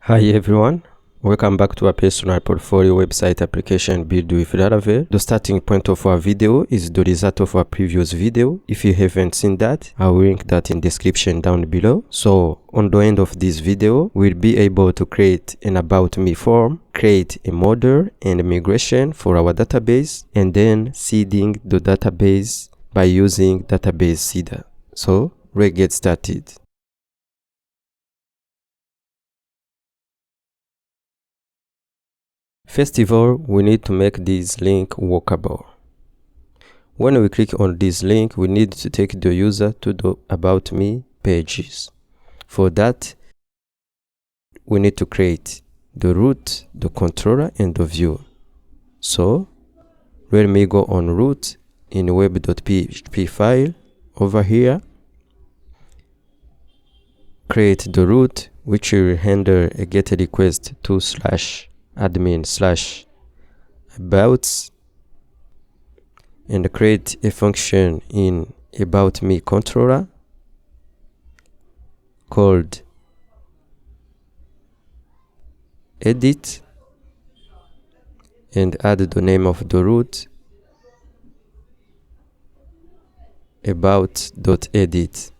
Hi everyone, welcome back to our personal portfolio website application build with Laravel. The starting point of our video is the result of our previous video. If you haven't seen that, I will link that in description down below. So on the end of this video, we'll be able to create an about me form, create a model and a migration for our database, and then seeding the database by using database seeder. So let's get started. First of all, we need to make this link workable. When we click on this link, we need to take the user to the About Me pages. For that, we need to create the root, the controller, and the view. So, let me go on root in web.php file over here. Create the root, which will handle a get request to /admin/about, and create a function in about me controller called edit, and add the name of the root about.edit.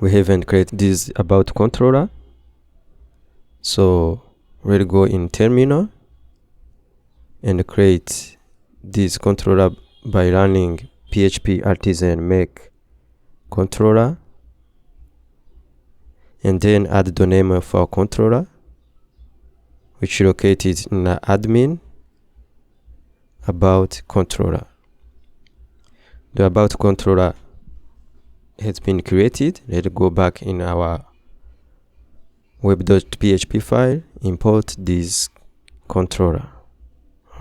We haven't created this about controller, so we'll go in terminal and create this controller by running php artisan make controller, and then add the name of our controller, which is located in the admin about controller. The about controller has been created. Let's go back in our web.php file, import this controller.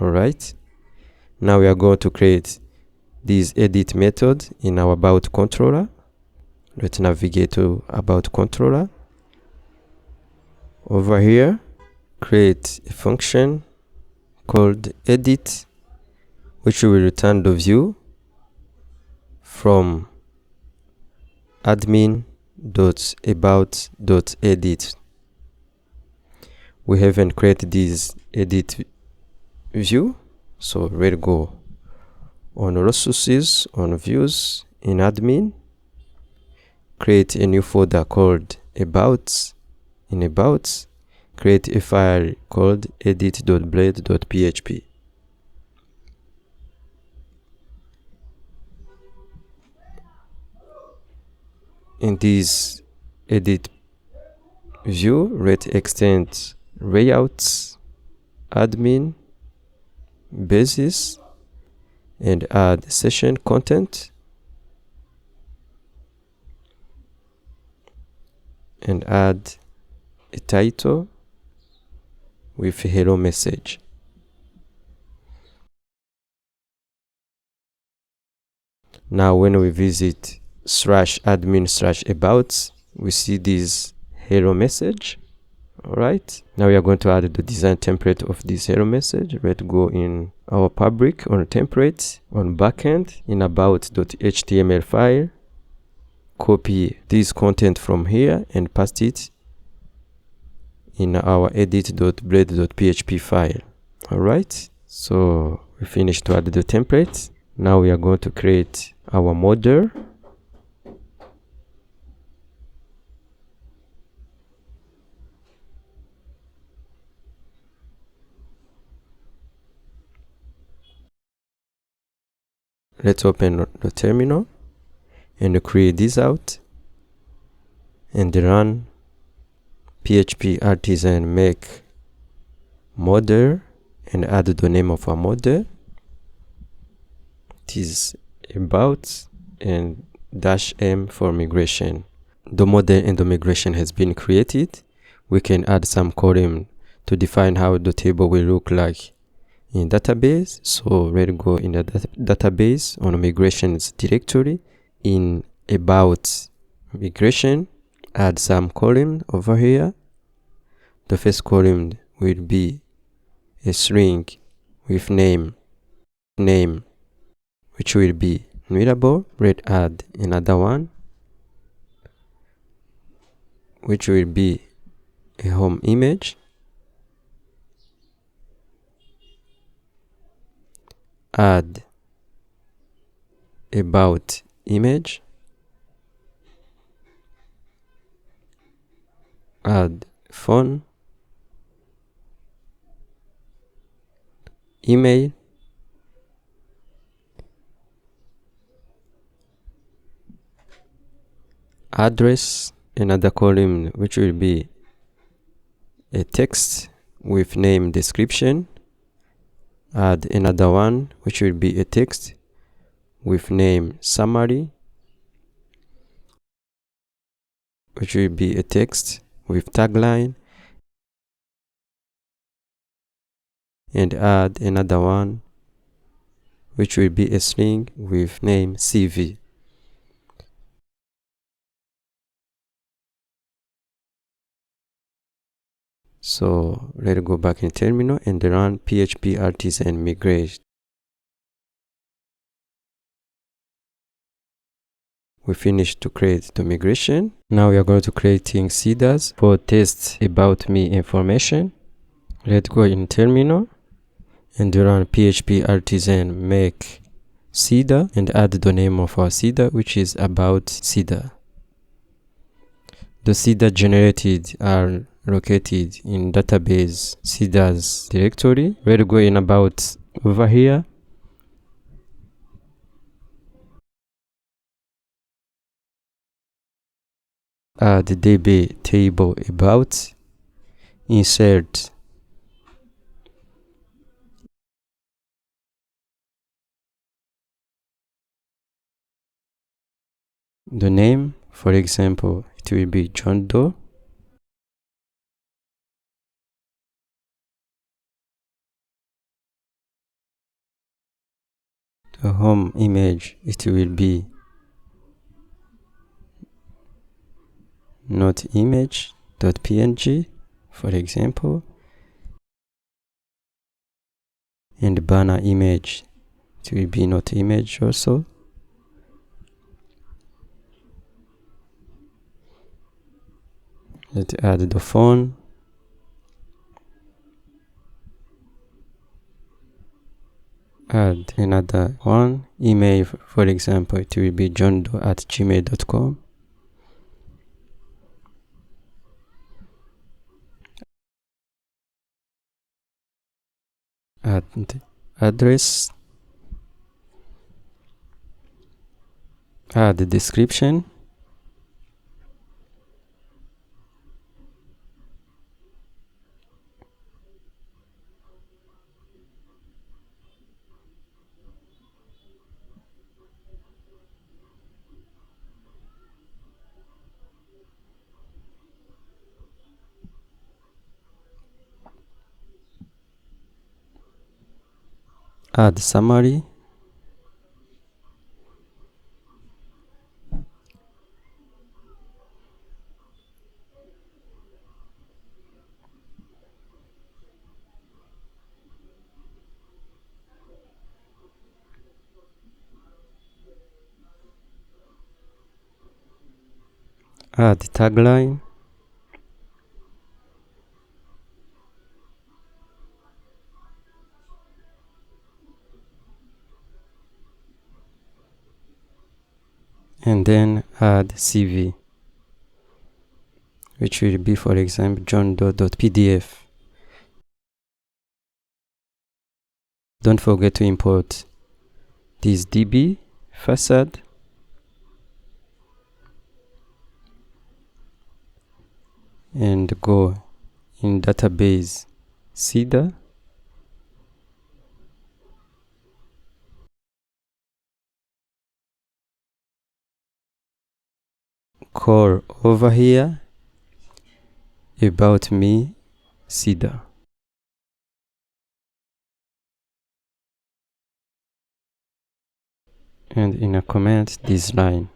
Alright, now we are going to create this edit method in our about controller. Let's navigate to about controller. Over here, create a function called edit, which will return the view from admin.about.edit. We haven't created this edit view, so we'll go on resources, on views, in admin, create a new folder called about. In about, create a file called edit.blade.php. In this edit view, let's extend layouts, admin, basis, and add session content, and add a title with a hello message. Now when we visit /admin/about, we see this hello message. Alright, now we are going to add the design template of this hello message. Let's go in our fabric on template, on backend, in about.html file, copy this content from here and paste it in our edit.blade.php file. Alright, so we finished to add the template. Now we are going to create our model. Let's open the terminal and create this out and run php artisan make model and add the name of our model. It is about and -m for migration. The model and the migration has been created. We can add some column to define how the table will look like in database. So let's go in the database on migrations directory. In about migration, add some column over here. The first column will be a string with name, which will be mutable. Let's add another one. which will be a home image. Add about image. Add phone, email, address, another column which will be a text with name description. Add another one which will be a text with name summary, which will be a text with tagline, and add another one which will be a string with name CV. So let's go back in terminal and run php artisan migrate. We finished to create the migration. Now we are going to creating seeders for test about me information. Let's go in terminal and run php artisan make seeder and add the name of our seeder, which is about seeder. The seeder generated are located in database seeders directory. We'll go in about over here. Add the DB table about, insert the name. For example, it will be John Doe. The home image, it will be not image.png, for example. And banner image, it will be not image also. Let's add the phone. Add another one. Email, for example, it will be johndoe@gmail.com. Add address. Add the description. Add summary. Add tagline. And then add CV, which will be, for example, johndoe.pdf. Don't forget to import this DB facade and go in database seeder. Call over here about me seeder. And in a comment this line.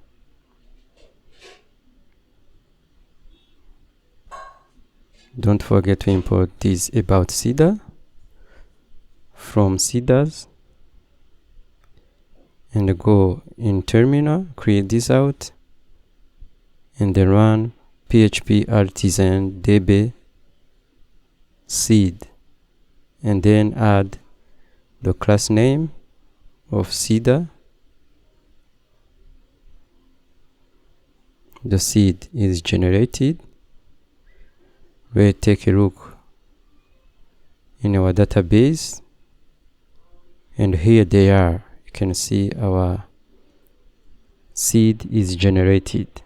Don't forget to import this about seeder from seeders and go in terminal, create this out and then run PHP artisan db seed, and then add the class name of seeder. The seed is generated. We'll take a look in our database, and here they are. You can see our seed is generated.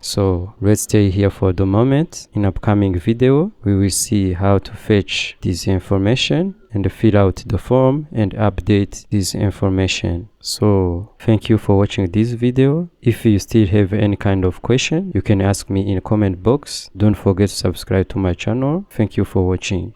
So let's stay here for the moment. In upcoming video, we will see how to fetch this information and fill out the form and update this information. So thank you for watching this video. If you still have any kind of question, you can ask me in the comment box. Don't forget to subscribe to my channel. Thank you for watching.